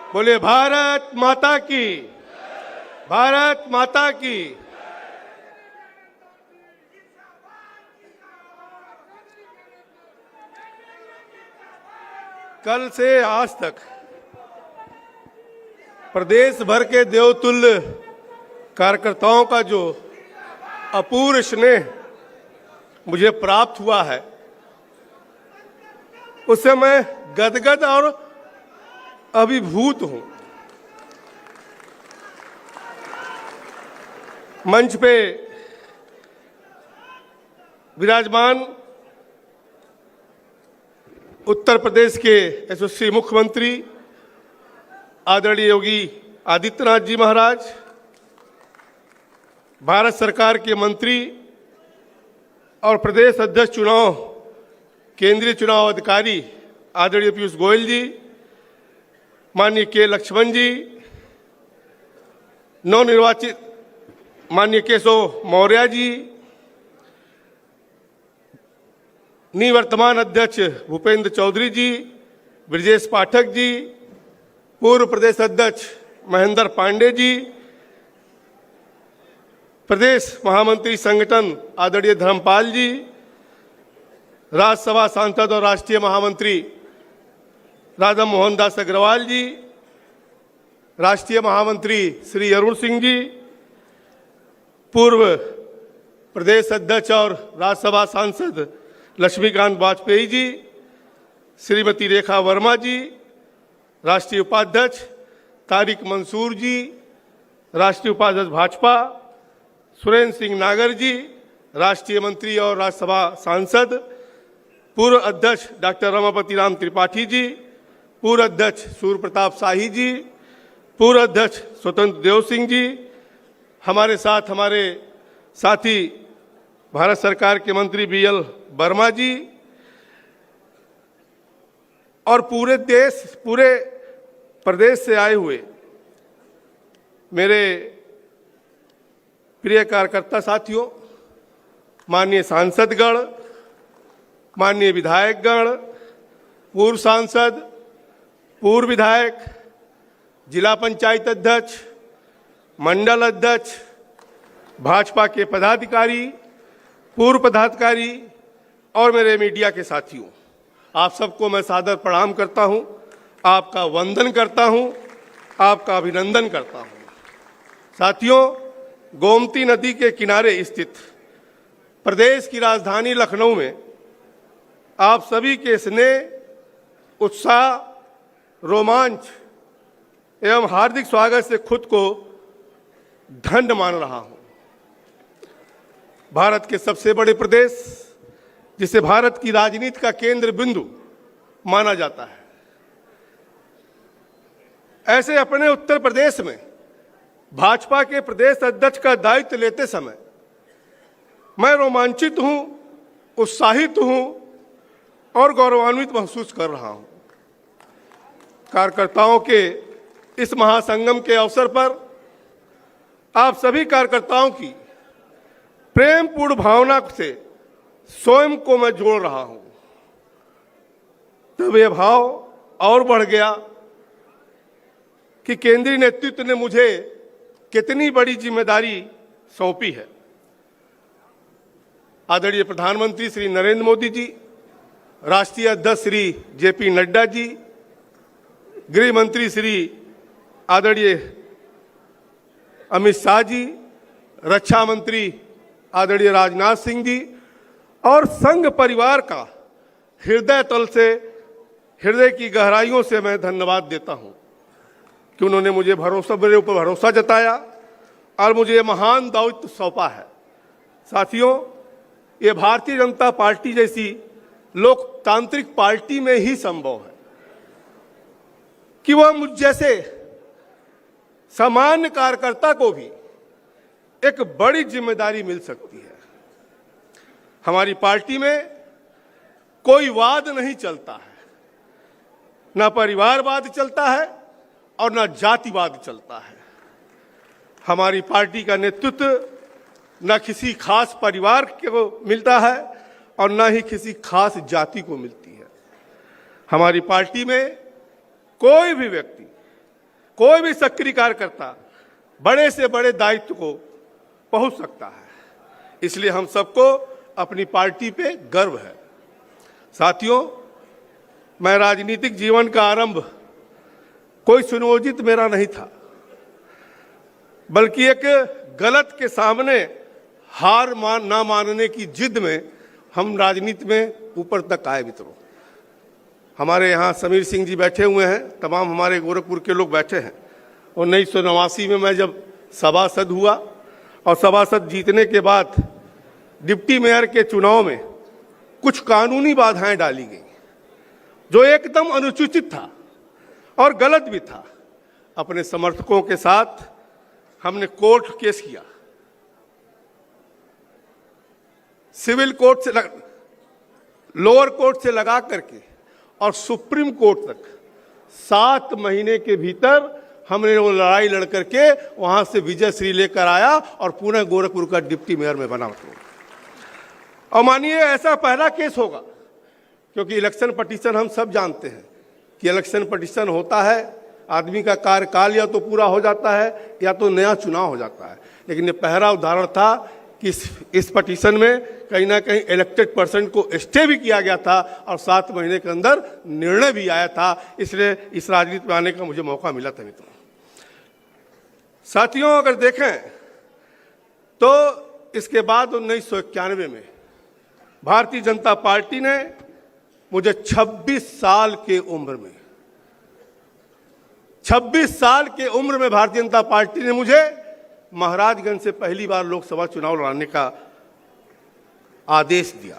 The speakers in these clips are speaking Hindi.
बोले भारत माता की, भारत माता की। कल से आज तक प्रदेश भर के देवतुल्य कार्यकर्ताओं का जो अपूर्व स्नेह मुझे प्राप्त हुआ है, उससे मैं गदगद और अभिभूत हूं। मंच पे विराजमान उत्तर प्रदेश के यशस्वी मुख्यमंत्री आदरणीय योगी आदित्यनाथ जी महाराज, भारत सरकार के मंत्री और प्रदेश अध्यक्ष चुनाव केंद्रीय चुनाव अधिकारी आदरणीय पीयूष गोयल जी, माननीय के लक्ष्मण जी, नवनिर्वाचित माननीय केशव मौर्य जी, निवर्तमान अध्यक्ष भूपेंद्र चौधरी जी, ब्रजेश पाठक जी, पूर्व प्रदेश अध्यक्ष महेंद्र पांडे जी, प्रदेश महामंत्री संगठन आदरणीय धर्मपाल जी, राज्यसभा सांसद और राष्ट्रीय महामंत्री राधा मोहन दास अग्रवाल जी, राष्ट्रीय महामंत्री श्री अरुण सिंह जी, पूर्व प्रदेश अध्यक्ष और राज्यसभा सांसद लक्ष्मीकांत वाजपेयी जी, श्रीमती रेखा वर्मा जी, राष्ट्रीय उपाध्यक्ष तारिक मंसूर जी, राष्ट्रीय उपाध्यक्ष भाजपा सुरेंद्र सिंह नागर जी, राष्ट्रीय मंत्री और राज्यसभा सांसद, पूर्व अध्यक्ष डॉक्टर रमापति राम त्रिपाठी जी, पूर्व अध्यक्ष सूर्य प्रताप शाही जी, पूर्व अध्यक्ष स्वतंत्र देव सिंह जी, हमारे साथ हमारे साथी भारत सरकार के मंत्री BL वर्मा जी, और पूरे प्रदेश से आए हुए मेरे प्रिय कार्यकर्ता साथियों, माननीय सांसदगण, माननीय विधायकगण, पूर्व सांसद, पूर्व विधायक, जिला पंचायत अध्यक्ष, मंडल अध्यक्ष, भाजपा के पदाधिकारी, पूर्व पदाधिकारी और मेरे मीडिया के साथियों, आप सबको मैं सादर प्रणाम करता हूं, आपका वंदन करता हूं, आपका अभिनंदन करता हूं। साथियों, गोमती नदी के किनारे स्थित प्रदेश की राजधानी लखनऊ में आप सभी के स्नेह, उत्साह, रोमांच एवं हार्दिक स्वागत से खुद को धन्य मान रहा हूं। भारत के सबसे बड़े प्रदेश, जिसे भारत की राजनीति का केंद्र बिंदु माना जाता है, ऐसे अपने उत्तर प्रदेश में भाजपा के प्रदेश अध्यक्ष का दायित्व लेते समय मैं रोमांचित हूं, उत्साहित हूं और गौरवान्वित महसूस कर रहा हूं। कार्यकर्ताओं के इस महासंगम के अवसर पर आप सभी कार्यकर्ताओं की प्रेमपूर्ण भावना से स्वयं को मैं जोड़ रहा हूं। तब यह भाव और बढ़ गया कि केंद्रीय नेतृत्व ने मुझे कितनी बड़ी जिम्मेदारी सौंपी है। आदरणीय प्रधानमंत्री श्री नरेंद्र मोदी जी, राष्ट्रीय अध्यक्ष श्री JP नड्डा जी, गृह मंत्री श्री आदरणीय अमित शाह जी, रक्षा मंत्री आदरणीय राजनाथ सिंह जी और संघ परिवार का हृदय तल से, हृदय की गहराइयों से मैं धन्यवाद देता हूं कि उन्होंने मुझे मेरे ऊपर भरोसा जताया और मुझे ये महान दायित्व सौंपा है। साथियों, ये भारतीय जनता पार्टी जैसी लोकतांत्रिक पार्टी में ही संभव है कि वह मुझ जैसे सामान्य कार्यकर्ता को भी एक बड़ी जिम्मेदारी मिल सकती है। हमारी पार्टी में कोई वाद नहीं चलता है, ना परिवारवाद चलता है और ना जातिवाद चलता है। हमारी पार्टी का नेतृत्व न किसी खास परिवार को मिलता है और न ही किसी खास जाति को मिलती है। हमारी पार्टी में कोई भी व्यक्ति कोई भी सक्रिय कार्यकर्ता बड़े से बड़े दायित्व को पहुंच सकता है। इसलिए हम सबको अपनी पार्टी पे गर्व है। साथियों, मैं राजनीतिक जीवन का आरंभ कोई सुनियोजित मेरा नहीं था, बल्कि एक गलत के सामने हार ना मानने की जिद में हम राजनीति में ऊपर तक आए। मित्रों, हमारे यहाँ समीर सिंह जी बैठे हुए हैं, तमाम हमारे गोरखपुर के लोग बैठे हैं। 1989 में मैं जब सभासद हुआ और सभासद जीतने के बाद डिप्टी मेयर के चुनाव में कुछ कानूनी बाधाएं डाली गई जो एकदम अनुचित था और गलत भी था। अपने समर्थकों के साथ हमने कोर्ट केस किया, सिविल कोर्ट से लोअर कोर्ट से लगा करके और सुप्रीम कोर्ट तक 7 महीने के भीतर हमने वो लड़ाई लड़ करके वहां से विजय श्री लेकर आया और पुणे गोरखपुर का डिप्टी मेयर में बना। और मानिए ऐसा पहला केस होगा, क्योंकि इलेक्शन पटिशन हम सब जानते हैं कि इलेक्शन पटिशन होता है, आदमी का कार्यकाल या तो पूरा हो जाता है या तो नया चुनाव हो जाता है। लेकिन ये पहला उदाहरण था कि इस पटिशन में कहीं ना कहीं इलेक्टेड पर्सन को स्टे भी किया गया था और 7 महीने के अंदर निर्णय भी आया था। इसलिए इस राजनीति में आने का मुझे मौका मिला था। मित्रों, साथियों, अगर देखें तो इसके बाद 1991 में भारतीय जनता पार्टी ने मुझे 26 साल के उम्र में 26 साल के उम्र में भारतीय जनता पार्टी ने मुझे महाराजगंज से पहली बार लोकसभा चुनाव लड़ने का आदेश दिया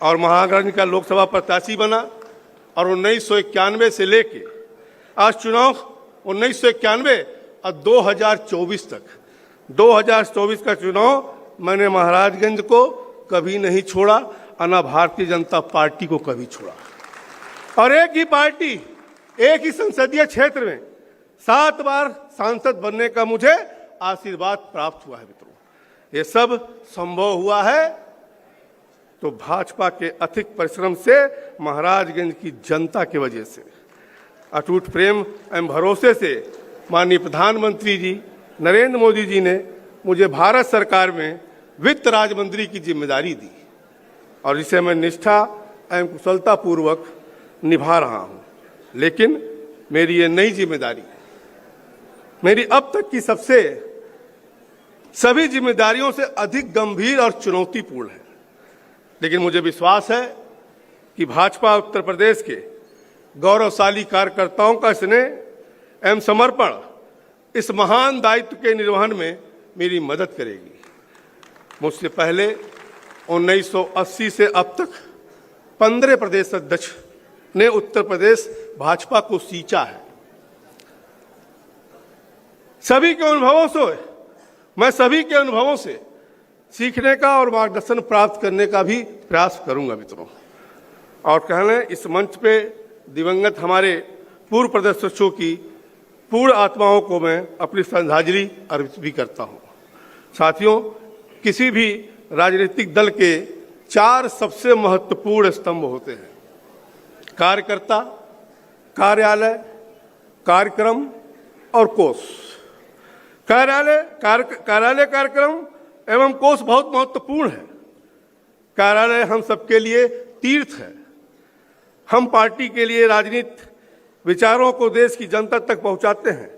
और महाराजगंज का लोकसभा प्रत्याशी बना। और 1991 से लेके आज चुनाव 1991 और 2024 तक 2024 का चुनाव मैंने महाराजगंज को कभी नहीं छोड़ा और न भारतीय जनता पार्टी को कभी छोड़ा। और एक ही पार्टी, एक ही संसदीय क्षेत्र में 7 बार सांसद बनने का मुझे आशीर्वाद प्राप्त हुआ है। मित्रों, ये सब संभव हुआ है तो भाजपा के अथक परिश्रम से, महाराजगंज की जनता की वजह से, अटूट प्रेम एवं भरोसे से माननीय प्रधानमंत्री जी नरेंद्र मोदी जी ने मुझे भारत सरकार में वित्त राज्य मंत्री की जिम्मेदारी दी और इसे मैं निष्ठा एवं कुशलता पूर्वक निभा रहा हूं। लेकिन मेरी ये नई जिम्मेदारी मेरी अब तक की सभी जिम्मेदारियों से अधिक गंभीर और चुनौतीपूर्ण है। लेकिन मुझे विश्वास है कि भाजपा उत्तर प्रदेश के गौरवशाली कार्यकर्ताओं का स्नेह एवं समर्पण इस महान दायित्व के निर्वहन में मेरी मदद करेगी। मुझसे पहले 1980 से अब तक 15 प्रदेश अध्यक्ष ने उत्तर प्रदेश भाजपा को सींचा है। सभी के अनुभवों से सीखने का और मार्गदर्शन प्राप्त करने का भी प्रयास करूंगा। मित्रों, और कहने इस मंच पे दिवंगत हमारे पूर्व प्रदेशाध्यक्षों की पूर्ण आत्माओं को मैं अपनी श्रद्धांजलि अर्पित भी करता हूं। साथियों, किसी भी राजनीतिक दल के 4 सबसे महत्वपूर्ण स्तंभ होते हैं: कार्यकर्ता, कार्यालय, कार्यक्रम और कोष। कार्यालय कार्यक्रम एवं कोष बहुत महत्वपूर्ण है। कार्यालय हम सबके लिए तीर्थ है। हम पार्टी के लिए राजनीतिक विचारों को देश की जनता तक पहुंचाते हैं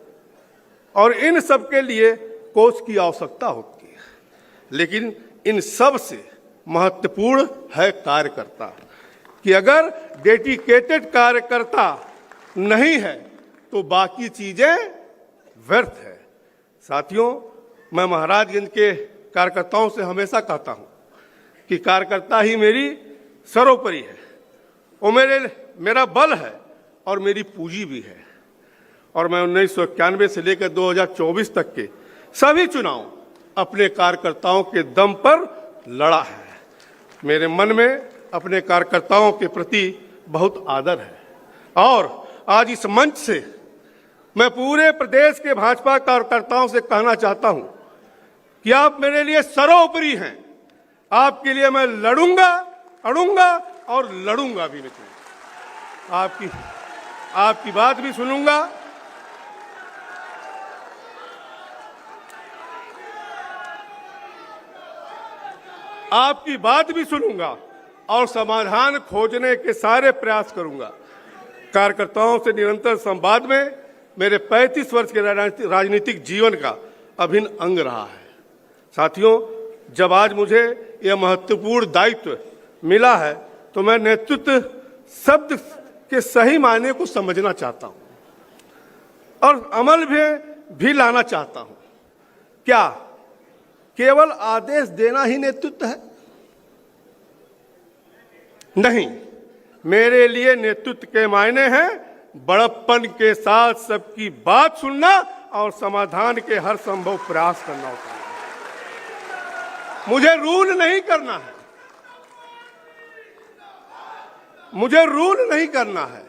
और इन सब के लिए कोष की आवश्यकता होती है। लेकिन इन सब से महत्वपूर्ण है कार्यकर्ता, कि अगर डेडिकेटेड कार्यकर्ता नहीं है तो बाकी चीजें व्यर्थ है। साथियों, मैं महाराजगंज के कार्यकर्ताओं से हमेशा कहता हूं कि कार्यकर्ता ही मेरी सर्वोपरि है, वो मेरा बल है और मेरी पूंजी भी है। और मैं 1991 से लेकर 2024 तक के सभी चुनाव अपने कार्यकर्ताओं के दम पर लड़ा है। मेरे मन में अपने कार्यकर्ताओं के प्रति बहुत आदर है और आज इस मंच से मैं पूरे प्रदेश के भाजपा कार्यकर्ताओं से कहना चाहता हूं कि आप मेरे लिए सर्वोपरि हैं। आपके लिए मैं लड़ूंगा, अड़ूंगा और लड़ूंगा भी। मित्रों, आपकी बात भी सुनूंगा आपकी बात भी सुनूंगा और समाधान खोजने के सारे प्रयास करूंगा। कार्यकर्ताओं से निरंतर संवाद में मेरे 35 वर्ष के राजनीतिक जीवन का अभिन्न अंग रहा है। साथियों, जब आज मुझे यह महत्वपूर्ण दायित्व मिला है तो मैं नेतृत्व शब्द के सही मायने को समझना चाहता हूं और अमल भी लाना चाहता हूं। क्या केवल आदेश देना ही नेतृत्व है? नहीं, मेरे लिए नेतृत्व के मायने हैं बड़प्पन के साथ सबकी बात सुनना और समाधान के हर संभव प्रयास करना होता है। मुझे रूल नहीं करना है, मुझे रूल नहीं करना है,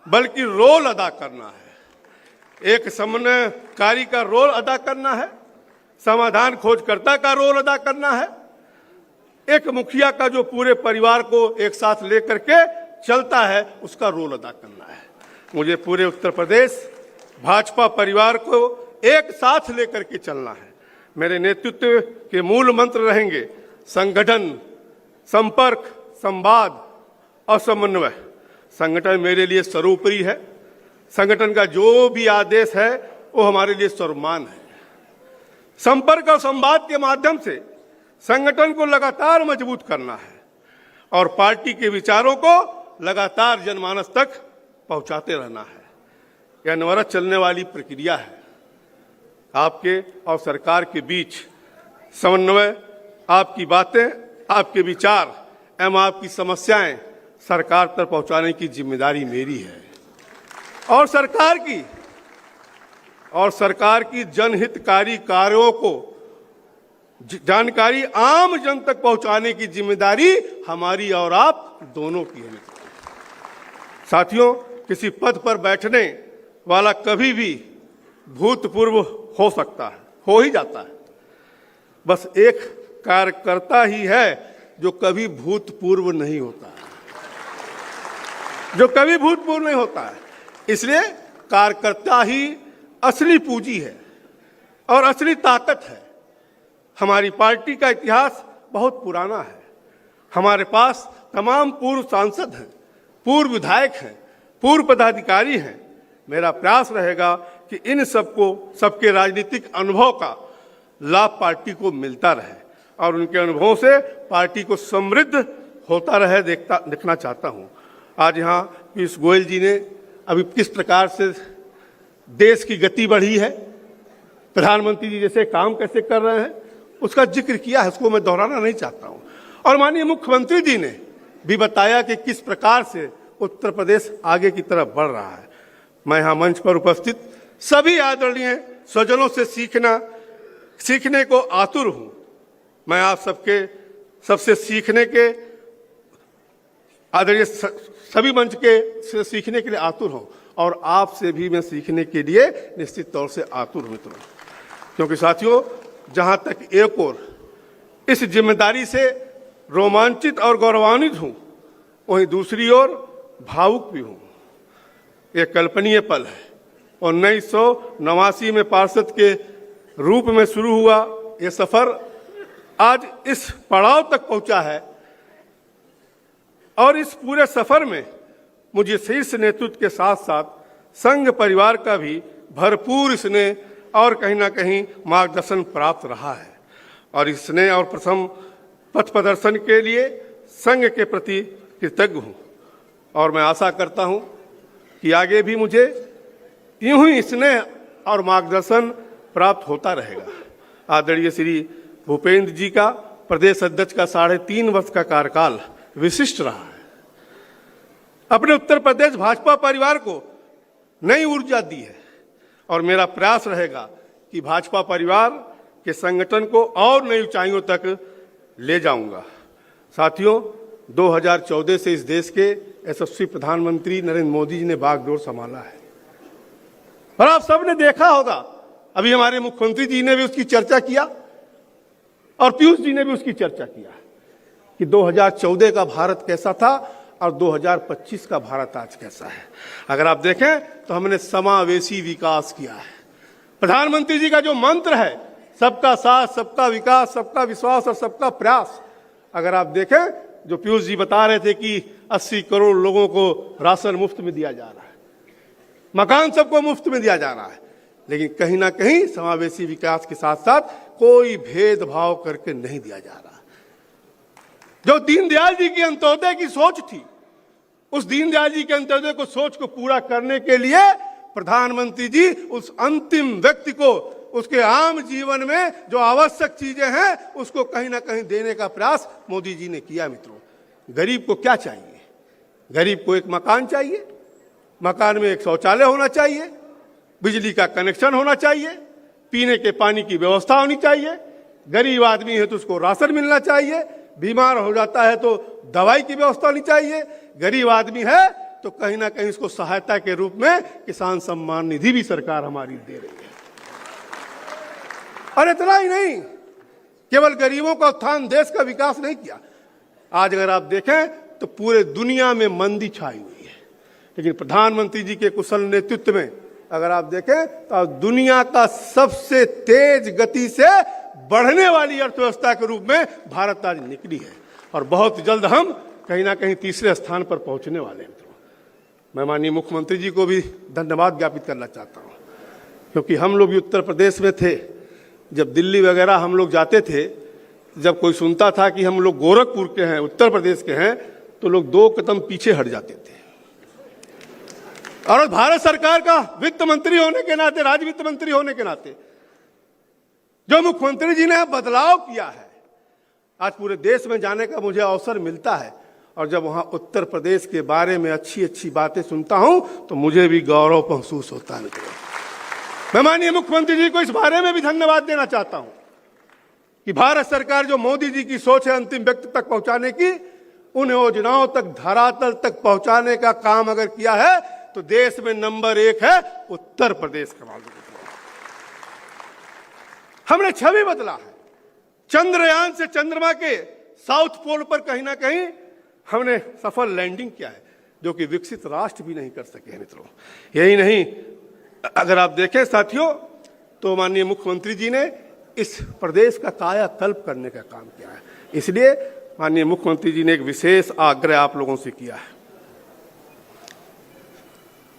बल्कि रोल अदा करना है। एक समन्वयकारी का रोल अदा करना है, समाधान खोजकर्ता का रोल अदा करना है, एक मुखिया का जो पूरे परिवार को एक साथ लेकर के चलता है उसका रोल अदा करना है। मुझे पूरे उत्तर प्रदेश भाजपा परिवार को एक साथ लेकर के चलना है। मेरे नेतृत्व के मूल मंत्र रहेंगे संगठन, संपर्क, संवाद और समन्वय। संगठन मेरे लिए सर्वोपरि है। संगठन का जो भी आदेश है वो हमारे लिए सर्वमान्य है। संपर्क और संवाद के माध्यम से संगठन को लगातार मजबूत करना है और पार्टी के विचारों को लगातार जनमानस तक पहुंचाते रहना है। यह अनवरत चलने वाली प्रक्रिया है। आपके और सरकार के बीच समन्वय, आपकी बातें, आपके विचार एवं आपकी समस्याएं सरकार तक पहुंचाने की जिम्मेदारी मेरी है और सरकार की जनहितकारी कार्यों को जानकारी आम जन तक पहुंचाने की जिम्मेदारी हमारी और आप दोनों की है। साथियों, किसी पद पर बैठने वाला कभी भी भूतपूर्व हो सकता है, हो ही जाता है। बस एक कार्यकर्ता ही है जो कभी भूतपूर्व नहीं होता है, जो कभी भूतपूर्व नहीं होता है। इसलिए कार्यकर्ता ही असली पूंजी है और असली ताकत है। हमारी पार्टी का इतिहास बहुत पुराना है। हमारे पास तमाम पूर्व सांसद हैं, पूर्व विधायक हैं, पूर्व पदाधिकारी हैं। मेरा प्रयास रहेगा कि इन सबके राजनीतिक अनुभव का लाभ पार्टी को मिलता रहे और उनके अनुभवों से पार्टी को समृद्ध होता रहे देखना चाहता हूं। आज यहाँ पीयूष गोयल जी ने अभी किस प्रकार से देश की गति बढ़ी है, प्रधानमंत्री जी जैसे काम कैसे कर रहे हैं, उसका जिक्र किया है, उसको मैं दोहराना नहीं चाहता हूं। और माननीय मुख्यमंत्री जी ने भी बताया कि किस प्रकार से उत्तर प्रदेश आगे की तरफ बढ़ रहा है। मैं यहाँ मंच पर उपस्थित सभी आदरणीय स्वजनों से सीखने को आतुर हूं। मैं आप सबसे सीखने के आदरणीय सभी मंच के से सीखने के लिए आतुर हूं और आपसे भी मैं सीखने के लिए निश्चित तौर से आतुर हूं मित्रों। क्योंकि साथियों, जहां तक एक ओर इस जिम्मेदारी से रोमांचित और गौरवान्वित हूं, वहीं दूसरी ओर भावुक भी हूं। एक कल्पनीय पल है। 1989 में पार्षद के रूप में शुरू हुआ ये सफर आज इस पड़ाव तक पहुंचा है और इस पूरे सफर में मुझे शीर्ष नेतृत्व के साथ साथ संघ परिवार का भी भरपूर स्नेह और कहीं ना कहीं मार्गदर्शन प्राप्त रहा है और इस स्नेह और प्रथम पथ प्रदर्शन के लिए संघ के प्रति कृतज्ञ हूं और मैं आशा करता हूं कि आगे भी मुझे यूं ही स्नेह और मार्गदर्शन प्राप्त होता रहेगा। आदरणीय श्री भूपेंद्र जी का प्रदेश अध्यक्ष का 3.5 वर्ष का कार्यकाल विशिष्ट रहा है। अपने उत्तर प्रदेश भाजपा परिवार को नई ऊर्जा दी है और मेरा प्रयास रहेगा कि भाजपा परिवार के संगठन को और नई ऊंचाइयों तक ले जाऊंगा। साथियों, 2014 से इस देश के यशस्वी प्रधानमंत्री नरेंद्र मोदी जी ने बागडोर संभाला है और आप सब ने देखा होगा, अभी हमारे मुख्यमंत्री जी ने भी उसकी चर्चा किया और पीयूष जी ने भी उसकी चर्चा किया कि 2014 का भारत कैसा था और 2025 का भारत आज कैसा है। अगर आप देखें तो हमने समावेशी विकास किया है। प्रधानमंत्री जी का जो मंत्र है सबका साथ, सबका विकास, सबका विश्वास और सबका प्रयास। अगर आप देखें, जो पीयूष जी बता रहे थे कि 80 करोड़ लोगों को राशन मुफ्त में दिया जा रहा है, मकान सबको मुफ्त में दिया जा रहा है, लेकिन कहीं ना कहीं समावेशी विकास के साथ साथ कोई भेदभाव करके नहीं दिया जा रहा। जो दीनदयाल जी की अंत्योदय की सोच थी, उस दीनदयाल जी के अंत्योदय को सोच को पूरा करने के लिए प्रधानमंत्री जी उस अंतिम व्यक्ति को उसके आम जीवन में जो आवश्यक चीजें हैं उसको कहीं ना कहीं देने का प्रयास मोदी जी ने किया। मित्रों, गरीब को क्या चाहिए? गरीब को एक मकान चाहिए, मकान में एक शौचालय होना चाहिए, बिजली का कनेक्शन होना चाहिए, पीने के पानी की व्यवस्था होनी चाहिए, गरीब आदमी है तो उसको राशन मिलना चाहिए, बीमार हो जाता है तो दवाई की व्यवस्था होनी चाहिए, गरीब आदमी है तो कहीं ना कहीं उसको सहायता के रूप में किसान सम्मान निधि भी सरकार हमारी दे रही है। और इतना ही नहीं, केवल गरीबों का उत्थान, देश का विकास नहीं किया। आज अगर आप देखें तो पूरे दुनिया में मंदी छाई हुई है, लेकिन प्रधानमंत्री जी के कुशल नेतृत्व में अगर आप देखें तो दुनिया का सबसे तेज गति से बढ़ने वाली अर्थव्यवस्था के रूप में भारत आज निकली है और बहुत जल्द हम कहीं ना कहीं तीसरे स्थान पर पहुंचने वाले हैं। मैं माननीय मुख्यमंत्री जी को भी धन्यवाद ज्ञापित करना चाहता हूं, क्योंकि हम लोग भी उत्तर प्रदेश में थे, जब दिल्ली वगैरह हम लोग जाते थे, जब कोई सुनता था कि हम लोग गोरखपुर के हैं, उत्तर प्रदेश के हैं, तो लोग 2 कदम पीछे हट जाते थे। और भारत सरकार का वित्त मंत्री होने के नाते, राज्य वित्त मंत्री होने के नाते जो मुख्यमंत्री जी ने बदलाव किया है, आज पूरे देश में जाने का मुझे अवसर मिलता है और जब वहां उत्तर प्रदेश के बारे में अच्छी अच्छी बातें सुनता हूं तो मुझे भी गौरव महसूस होता है। मैं माननीय मुख्यमंत्री जी को इस बारे में भी धन्यवाद देना चाहता हूं कि भारत सरकार जो मोदी जी की सोच है अंतिम व्यक्ति तक पहुंचाने की, उन योजनाओं तक, धरातल तक पहुंचाने का काम अगर किया है तो देश में नंबर 1 है उत्तर प्रदेश का। हमने छवि बदला है। चंद्रयान से चंद्रमा के साउथ पोल पर कहीं ना कहीं हमने सफल लैंडिंग किया है, जो कि विकसित राष्ट्र भी नहीं कर सके हैं। मित्रों, यही नहीं, अगर आप देखें साथियों, तो माननीय मुख्यमंत्री जी ने इस प्रदेश का कायाकल्प करने का काम किया है। इसलिए माननीय मुख्यमंत्री जी ने एक विशेष आग्रह आप लोगों से किया है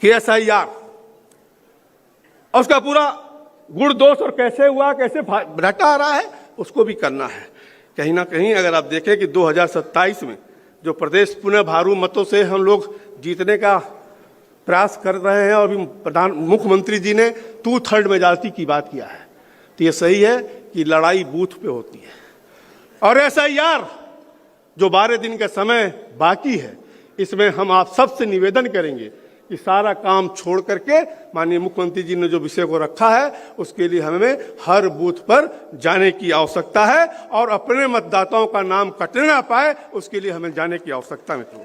कि SIR और उसका पूरा गुण दोष और कैसे हुआ, कैसे घटा आ रहा है, उसको भी करना है। कहीं ना कहीं अगर आप देखें कि 2027 में जो प्रदेश पुनः भारू मतों से हम लोग जीतने का प्रयास कर रहे हैं और भी मुख्यमंत्री जी ने 2/3 मेजॉरिटी की बात किया है, तो ये सही है कि लड़ाई बूथ पे होती है। और SIR जो 12 दिन का समय बाकी है, इसमें हम आप सबसे निवेदन करेंगे कि सारा काम छोड़ करके माननीय मुख्यमंत्री जी ने जो विषय को रखा है उसके लिए हमें हर बूथ पर जाने की आवश्यकता है और अपने मतदाताओं का नाम कटने ना पाए उसके लिए हमें जाने की आवश्यकता मित्रों।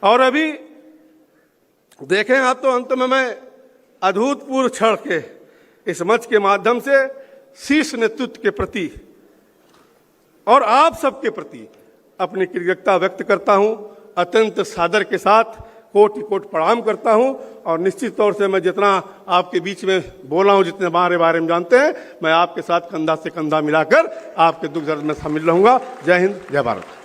और अभी देखें आप, तो अंत में मैं अभूतपूर्व क्षण के इस मंच के माध्यम से शीर्ष नेतृत्व के प्रति और आप सबके प्रति अपनी कृतज्ञता व्यक्त करता हूं। अत्यंत सादर के साथ कोटि कोटि प्रणाम करता हूं और निश्चित तौर से मैं जितना आपके बीच में बोला हूं, जितने हमारे बारे में जानते हैं, मैं आपके साथ कंधा से कंधा मिलाकर आपके दुख दर्द में शामिल रहूंगा। जय हिंद, जय भारत।